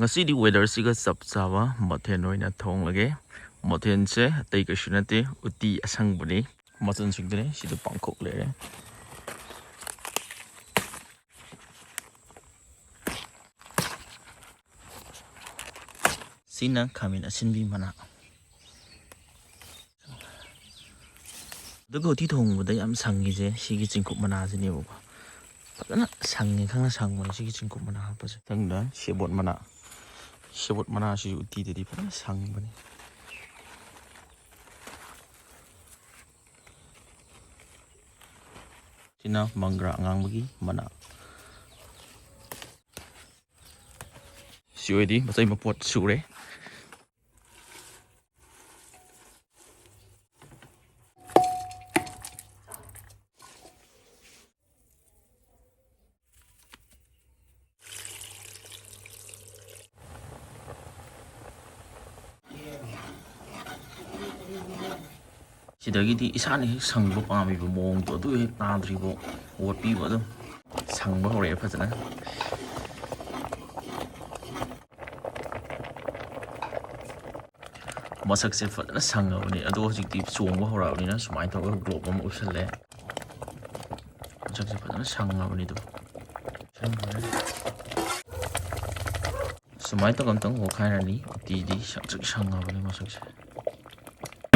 ngasi di weather siga sapsawa mathen oina thong lage mathen che tei ka shunate uti ashangbani machan singdre sida pangkhok lere sina khamin asinbi mana dago ti thong budai am sangi je sigi chingkup mana jini bo padana sangi khangna sangmani sigi chingkup mana pa je tangda shebot mana si uti de di padana sangbani sina mangra angang bagi mana siodi masai mapot sure Sidagiti isani sangbo pami bo mong to du hek nadri bo wot pi bo dum sangbo hore phajana masak se phajana sangawni ado hojikti chongbo horawni na sumai to glob am usalle masak se phajana sangawni do sumai to kamtang ho khairani ti di sangawni masak se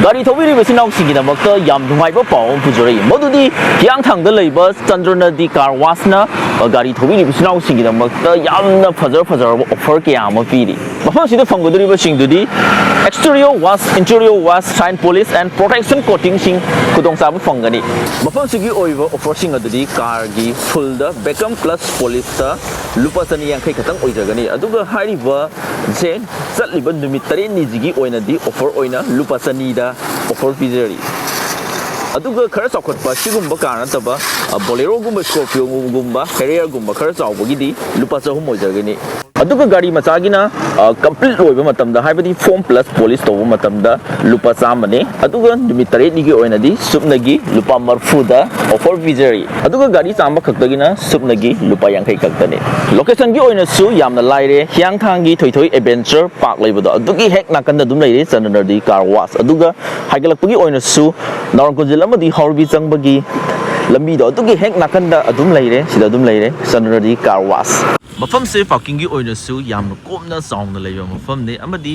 Gari thobiri besina oksingida makta yam dhungai ba paw pujore modudi yang thang da leiba chandrona di car wasna gari thobiri besina oksingida makta yamna phajar offer ke ama piri mafam sida phanguduri ba singdudi exterior wash interior wash shine polish and protection coating sing khudong sa ba phangani mafam sigi oiba offer sing adudi car gi full da beckham plus polish ta lupa chani yang khai khatang oijagani aduga hariba je chatliba numit tare ni jigi oina di offer oina lupa chani da offer pizzeria aduga khara chawkhatpa sigumba kana taba bolero gumba scorpio gumba carrier gumba khara chawbagi di lupa chahum oijagani aduga gari machagina complete loiba matamda haibadi foam plus polish toba matamda lupa chamane aduga numit tare ni gi oina di supnagi lupa marfuda offer pizzeria aduga gari chamba khaktagina supnagi lupa yankai kaktane location gi oina su yamna laire hyangthangi thoithoi adventure park leibado adugi hek nakanda dum leire chananadi car wash aduga haigalakpagi oina su narankonjil amadi horbi changbagi lambi do adugi hek nakanda adum leire sida adum leire chananadi car wash mafam se parking gi oina su yamna komna sound leiba mafam ne amadi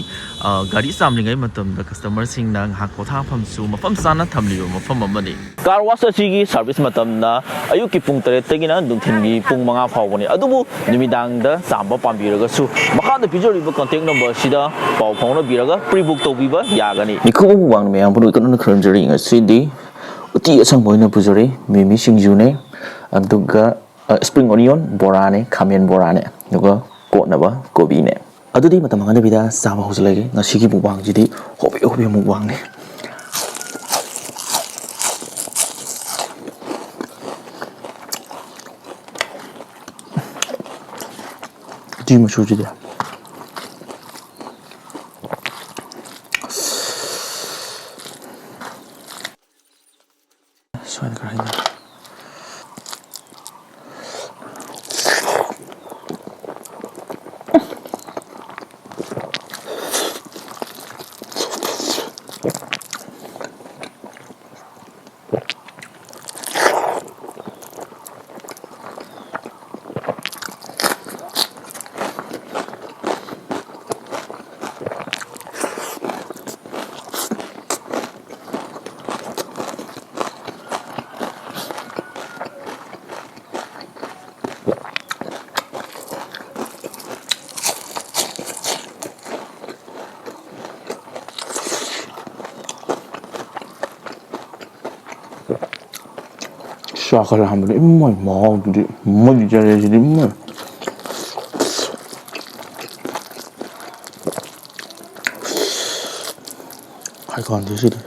gari samlingai matamda customer sing nang hakotha pham su mafam sana thamliba mafam amani car wash asigi service matamna ayuki pung 3 tagina dungthingi pung 5 phawbani adubu nimidangda samba pambiraga su makhada pijoriba contact number sida paw phawna biraga pre-book tobiba yagani Mitkhuba wang me ambu ikon Khurumjari ngasidi uti asangboina pujori mimi singju ne aduga spring onion bora ne khamen bora ne nuga kotnaba kobi ne adudi matamangana bida saba hoslege ngasigi mukbang jidi hobi mukbang ne di mashu jidi soal karahin Sakala hambre immoy mau di modi jare di immoy hay kon di sidi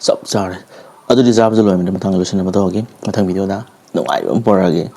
Sắp sao đấy. Ở tôi đi ra bây giờ rồi mình thằng người xin mà tôi game mà thằng video đó nông ai vẫn bỏ ra game